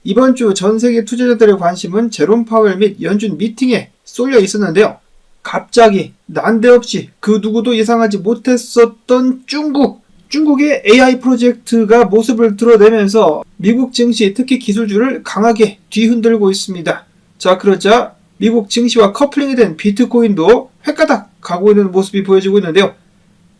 이번 주 전 세계 투자자들의 관심은 제롬 파웰 및 연준 미팅에 쏠려 있었는데요. 갑자기 난데없이 그 누구도 예상하지 못했었던 중국의 AI 프로젝트가 모습을 드러내면서 미국 증시, 특히 기술주를 강하게 뒤흔들고 있습니다. 자, 그러자 미국 증시와 커플링이 된 비트코인도 획가닥 가고 있는 모습이 보여지고 있는데요.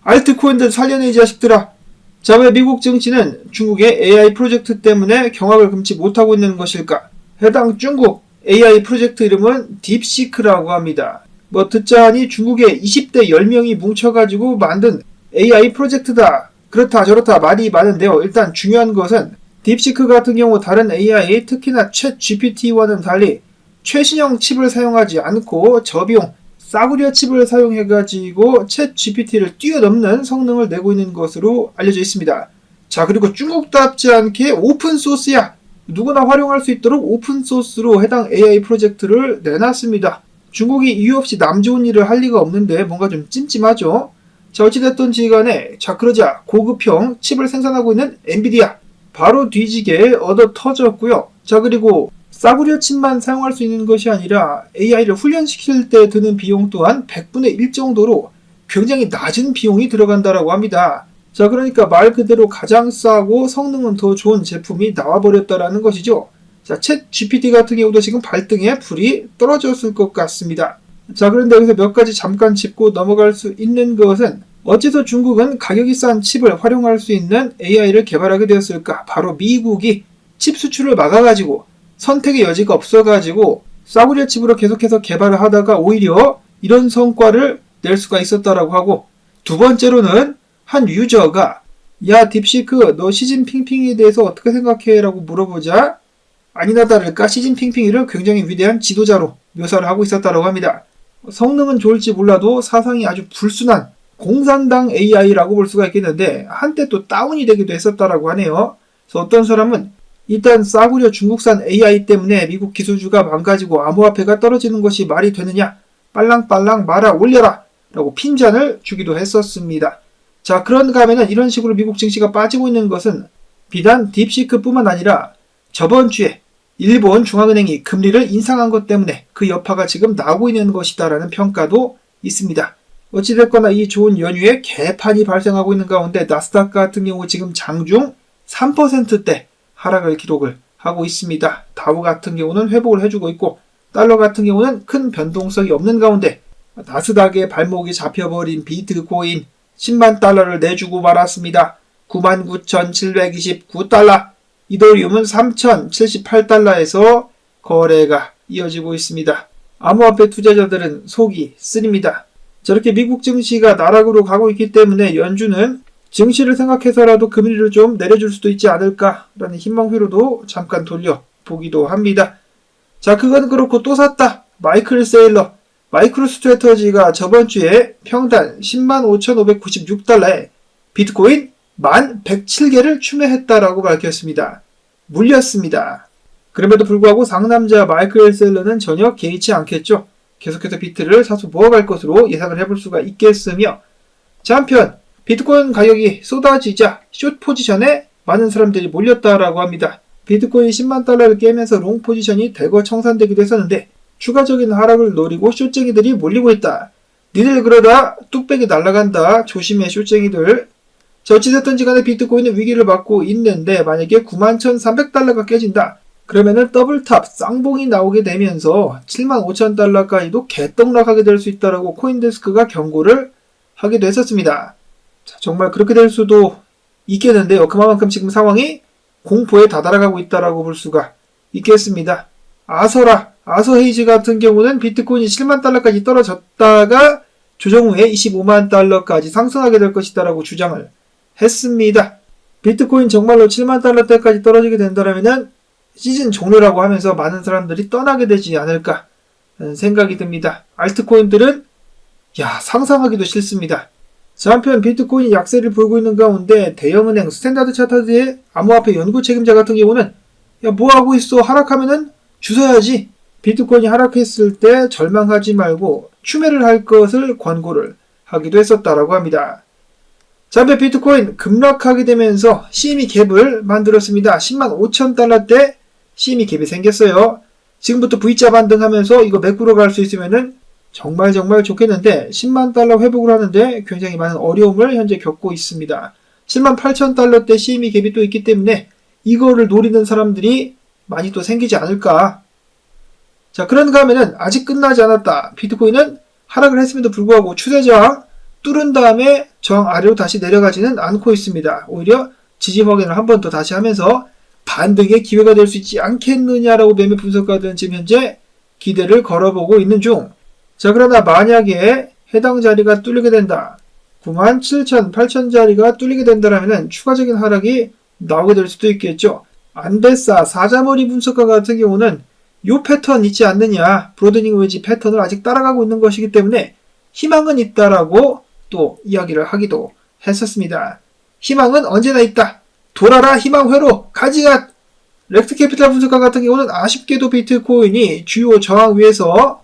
알트코인들 살려내 이 자식들아. 자, 왜 미국 증시는 중국의 AI 프로젝트 때문에 경악을 금치 못하고 있는 것일까? 해당 중국 AI 프로젝트 이름은 딥시크라고 합니다. 듣자하니 중국의 20대 10명이 뭉쳐가지고 만든 AI 프로젝트다. 그렇다 저렇다 말이 많은데요. 일단 중요한 것은 딥시크 같은 경우 다른 AI, 특히나 챗 GPT와는 달리 최신형 칩을 사용하지 않고 저비용 싸구려 칩을 사용해가지고 챗 GPT를 뛰어넘는 성능을 내고 있는 것으로 알려져 있습니다. 자, 그리고 중국답지 않게 오픈소스야. 누구나 활용할 수 있도록 오픈소스로 해당 AI 프로젝트를 내놨습니다. 중국이 이유 없이 남 좋은 일을 할 리가 없는데 뭔가 좀 찜찜하죠. 자, 어찌됐든지 간에 자, 그러자 고급형 칩을 생산하고 있는 엔비디아 바로 뒤지게 얻어 터졌고요. 자, 그리고 싸구려 칩만 사용할 수 있는 것이 아니라 AI를 훈련시킬 때 드는 비용 또한 100분의 1 정도로 굉장히 낮은 비용이 들어간다라고 합니다. 자, 그러니까 말 그대로 가장 싸고 성능은 더 좋은 제품이 나와버렸다라는 것이죠. 자, 챗 GPT 같은 경우도 지금 발등에 불이 떨어졌을 것 같습니다. 자, 그런데 여기서 몇 가지 잠깐 짚고 넘어갈 수 있는 것은 어째서 중국은 가격이 싼 칩을 활용할 수 있는 AI를 개발하게 되었을까? 바로 미국이 칩 수출을 막아가지고 선택의 여지가 없어가지고 싸구려 칩으로 계속해서 개발을 하다가 오히려 이런 성과를 낼 수가 있었다라고 하고, 두 번째로는 한 유저가 야 딥시크 너 시진핑핑에 대해서 어떻게 생각해? 라고 물어보자 아니나 다를까 시진핑핑이를 굉장히 위대한 지도자로 묘사를 하고 있었다고 합니다. 성능은 좋을지 몰라도 사상이 아주 불순한 공산당 AI라고 볼 수가 있겠는데 한때 또 다운이 되기도 했었다라고 하네요. 그래서 어떤 사람은 일단 싸구려 중국산 AI 때문에 미국 기술주가 망가지고 암호화폐가 떨어지는 것이 말이 되느냐? 빨랑빨랑 말아 올려라! 라고 핀잔을 주기도 했었습니다. 자, 그런가 하면은 이런 식으로 미국 증시가 빠지고 있는 것은 비단 딥시크뿐만 아니라 저번 주에 일본 중앙은행이 금리를 인상한 것 때문에 그 여파가 지금 나오고 있는 것이다라는 평가도 있습니다. 어찌됐거나 이 좋은 연휴에 개판이 발생하고 있는 가운데 나스닥 같은 경우 지금 장중 3%대 하락을 기록을 하고 있습니다. 다우 같은 경우는 회복을 해주고 있고 달러 같은 경우는 큰 변동성이 없는 가운데 나스닥의 발목이 잡혀버린 비트코인 10만 달러를 내주고 말았습니다. 99,729달러. 이더리움은 3,078달러에서 거래가 이어지고 있습니다. 암호화폐 투자자들은 속이 쓰립니다. 저렇게 미국 증시가 나락으로 가고 있기 때문에 연준은 증시를 생각해서라도 금리를 좀 내려줄 수도 있지 않을까라는 희망회로도 잠깐 돌려보기도 합니다. 자, 그건 그렇고 또 샀다. 마이클 세일러. 마이크로스트래터지가 저번 주에 평단 105,596달러에 비트코인 11,107개를 추매했다라고 밝혔습니다. 물렸습니다. 그럼에도 불구하고 상남자 마이클 세일러는 전혀 개의치 않겠죠. 계속해서 비트를 사서 모아갈 것으로 예상을 해볼 수가 있겠으며, 자, 한편 비트코인 가격이 쏟아지자 숏 포지션에 많은 사람들이 몰렸다라고 합니다. 비트코인 10만 달러를 깨면서 롱 포지션이 대거 청산되기도 했었는데 추가적인 하락을 노리고 숏쟁이들이 몰리고 있다. 니들 그러다 뚝배기 날아간다. 조심해 숏쟁이들. 자, 어찌됐든지 간에 비트코인은 위기를 맞고 있는데 만약에 91,300달러가 깨진다. 그러면은 더블탑 쌍봉이 나오게 되면서 75,000달러까지도 개떡락하게 될 수 있다라고 코인데스크가 경고를 하기도 했었습니다. 자, 정말 그렇게 될 수도 있겠는데요. 그만큼 지금 상황이 공포에 다다라가고 있다라고 볼 수가 있겠습니다. 아서 헤이즈 같은 경우는 비트코인이 7만 달러까지 떨어졌다가 조정 후에 25만 달러까지 상승하게 될 것이다라고 주장을 했습니다. 비트코인 정말로 7만 달러대까지 떨어지게 된다면 시즌 종료라고 하면서 많은 사람들이 떠나게 되지 않을까 하는 생각이 듭니다. 알트코인들은 상상하기도 싫습니다. 자, 한편 비트코인이 약세를 보이고 있는 가운데 대형은행 스탠다드 차터드의 암호화폐 연구 책임자 같은 경우는 뭐하고 있어? 하락하면은 주워야지. 비트코인이 하락했을 때 절망하지 말고 추매를 할 것을 권고를 하기도 했었다라고 합니다. 자, 한편 비트코인 급락하게 되면서 CME 갭을 만들었습니다. 105,000달러대 CME 갭이 생겼어요. 지금부터 V자 반등하면서 이거 메꾸러 갈 수 있으면은 정말 좋겠는데 10만 달러 회복을 하는데 굉장히 많은 어려움을 현재 겪고 있습니다. 7만 8천 달러대 CME 갭이 또 있기 때문에 이거를 노리는 사람들이 많이 또 생기지 않을까. 자, 그런가 하면은 아직 끝나지 않았다. 비트코인은 하락을 했음에도 불구하고 추세저항 뚫은 다음에 저항 아래로 다시 내려가지는 않고 있습니다. 오히려 지지 확인을 한 번 더 다시 하면서 반등의 기회가 될 수 있지 않겠느냐라고 매매 분석가들은 지금 현재 기대를 걸어보고 있는 중. 자, 그러나 만약에 해당 자리가 뚫리게 된다. 97,000, 8,000 자리가 뚫리게 된다면 추가적인 하락이 나오게 될 수도 있겠죠. 안데사, 사자머리 분석가 같은 경우는 요 패턴 있지 않느냐, 브로드닝 웨지 패턴을 아직 따라가고 있는 것이기 때문에 희망은 있다라고 또 이야기를 하기도 했었습니다. 희망은 언제나 있다. 돌아라 희망회로 가지가. 렉스캐피탈 분석가 같은 경우는 아쉽게도 비트코인이 주요 저항 위에서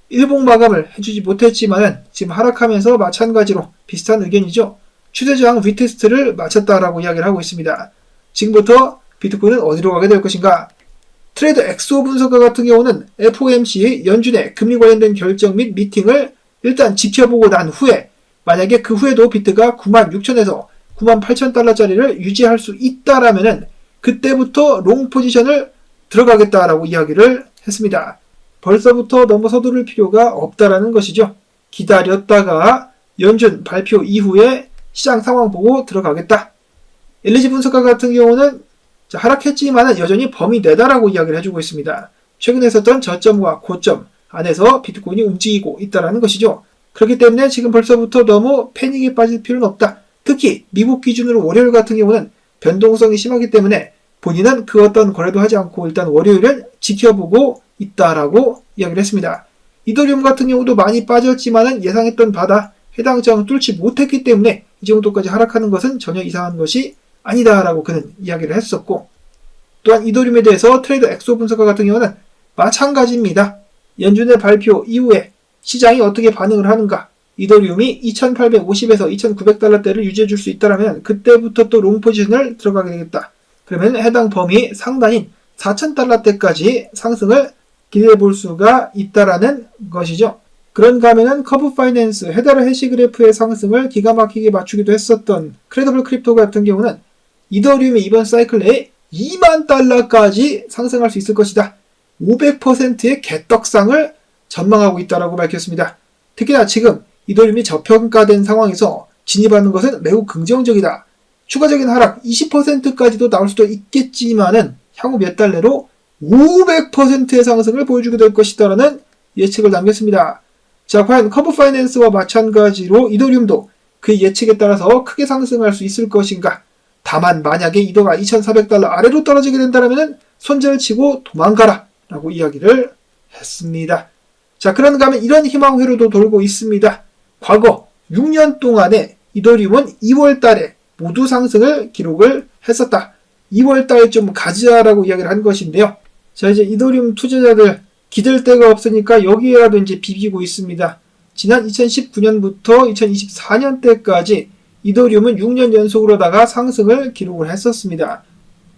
일봉 마감을 해주지 못했지만 지금 하락하면서 마찬가지로 비슷한 의견이죠. 추세저항 리테스트를 마쳤다라고 이야기를 하고 있습니다. 지금부터 비트코인은 어디로 가게 될 것인가? 트레이더 엑소 분석가 같은 경우는 FOMC 연준의 금리 관련된 결정 및 미팅을 일단 지켜보고 난 후에 만약에 그 후에도 비트가 96,000에서 98,000달러짜리를 유지할 수 있다라면은 그때부터 롱 포지션을 들어가겠다라고 이야기를 했습니다. 벌써부터 너무 서두를 필요가 없다라는 것이죠. 기다렸다가 연준 발표 이후에 시장 상황 보고 들어가겠다. LG 분석가 같은 경우는 하락했지만 여전히 범위 내다라고 이야기를 해주고 있습니다. 최근에 있었던 저점과 고점 안에서 비트코인이 움직이고 있다는 것이죠. 그렇기 때문에 지금 벌써부터 너무 패닉에 빠질 필요는 없다. 특히 미국 기준으로 월요일 같은 경우는 변동성이 심하기 때문에 본인은 그 어떤 거래도 하지 않고 일단 월요일은 지켜보고 있다라고 이야기를 했습니다. 이더리움 같은 경우도 많이 빠졌지만 예상했던 바다 해당 저항 뚫지 못했기 때문에 이 정도까지 하락하는 것은 전혀 이상한 것이 아니다라고 그는 이야기를 했었고, 또한 이더리움에 대해서 트레이더 엑소 분석가 같은 경우는 마찬가지입니다. 연준의 발표 이후에 시장이 어떻게 반응을 하는가, 이더리움이 2850에서 2900달러대를 유지해 줄 수 있다면 그때부터 또 롱 포지션을 들어가게 되겠다. 그러면 해당 범위 상단인 4000달러대까지 상승을 기대해 볼 수가 있다라는 것이죠. 그런가 하면은 커브 파이낸스 해달 해시 그래프의 상승을 기가 막히게 맞추기도 했었던 크레더블 크립토 같은 경우는 이더리움이 이번 사이클 내에 2만 달러까지 상승할 수 있을 것이다. 500%의 개떡상을 전망하고 있다라고 밝혔습니다. 특히나 지금 이더리움이 저평가된 상황에서 진입하는 것은 매우 긍정적이다. 추가적인 하락 20%까지도 나올 수도 있겠지만은 향후 몇 달 내로 500%의 상승을 보여주게 될 것이다라는 예측을 남겼습니다. 자, 과연 커브 파이낸스와 마찬가지로 이더리움도 그 예측에 따라서 크게 상승할 수 있을 것인가? 다만 만약에 이더가 2,400달러 아래로 떨어지게 된다면 손절을 치고 도망가라 라고 이야기를 했습니다. 자, 그런가 하면 이런 희망 회로도 돌고 있습니다. 과거 6년 동안에 이더리움은 2월 달에 모두 상승을 기록을 했었다. 2월 달에 좀 가자라고 이야기를 한 것인데요. 자, 이제 이더리움 투자자들 기댈 데가 없으니까 여기에라도 이제 비비고 있습니다. 지난 2019년부터 2024년 때까지 이더리움은 6년 연속으로다가 상승을 기록을 했었습니다.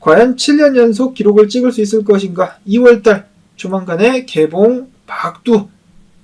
과연 7년 연속 기록을 찍을 수 있을 것인가? 2월달 조만간에 개봉 박두.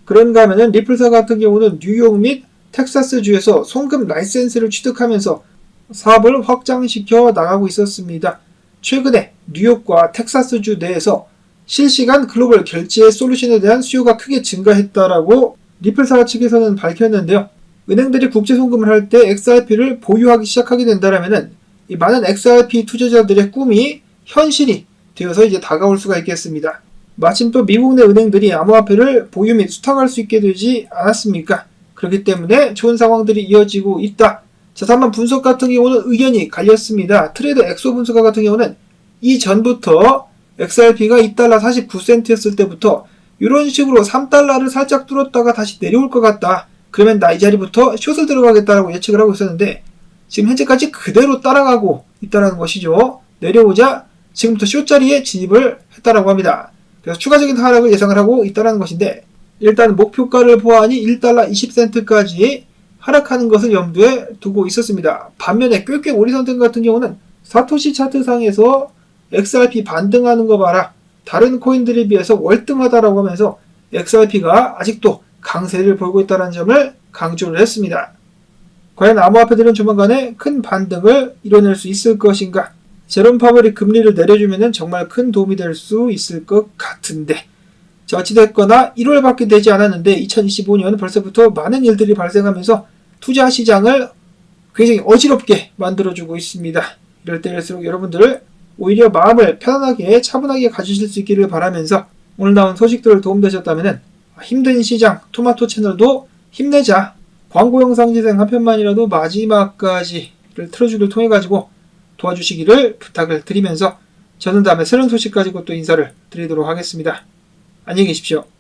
그런가 하면은 리플사 같은 경우는 뉴욕 및 텍사스주에서 송금 라이센스를 취득하면서 사업을 확장시켜 나가고 있었습니다. 최근에 뉴욕과 텍사스주 내에서 실시간 글로벌 결제 솔루션에 대한 수요가 크게 증가했다라고 리플사 측에서는 밝혔는데요. 은행들이 국제 송금을 할 때 XRP를 보유하기 시작하게 된다면 이 많은 XRP 투자자들의 꿈이 현실이 되어서 이제 다가올 수가 있겠습니다. 마침 또 미국 내 은행들이 암호화폐를 보유 및 수탁할 수 있게 되지 않았습니까? 그렇기 때문에 좋은 상황들이 이어지고 있다. 자, 다만 분석 같은 경우는 의견이 갈렸습니다. 트레이더 엑소 분석가 같은 경우는 이전부터 XRP가 2달러 49센트였을 때부터 이런 식으로 3달러를 살짝 뚫었다가 다시 내려올 것 같다. 그러면 나 이 자리부터 숏을 들어가겠다라고 예측을 하고 있었는데 지금 현재까지 그대로 따라가고 있다는 것이죠. 내려오자 지금부터 숏 자리에 진입을 했다라고 합니다. 그래서 추가적인 하락을 예상을 하고 있다는 것인데 일단 목표가를 보아하니 1달러 20센트까지 하락하는 것을 염두에 두고 있었습니다. 반면에 꾀꾀 오리선등 같은 경우는 사토시 차트상에서 XRP 반등하는 거 봐라. 다른 코인들에 비해서 월등하다라고 하면서 XRP가 아직도 강세를 보이고 있다는 점을 강조를 했습니다. 과연 암호화폐들은 조만간에 큰 반등을 이뤄낼 수 있을 것인가? 제롬 파월이 금리를 내려주면 정말 큰 도움이 될 수 있을 것 같은데, 자, 어찌됐거나 1월밖에 되지 않았는데 2025년 벌써부터 많은 일들이 발생하면서 투자 시장을 굉장히 어지럽게 만들어주고 있습니다. 이럴 때일수록 여러분들 오히려 마음을 편안하게 차분하게 가지실 수 있기를 바라면서 오늘 나온 소식들을 도움되셨다면 힘든 시장 토마토 채널도 힘내자, 광고 영상 재생 한 편만이라도 마지막까지를 틀어주기를 통해 가지고 도와주시기를 부탁을 드리면서 저는 다음에 새로운 소식 가지고 또 인사를 드리도록 하겠습니다. 안녕히 계십시오.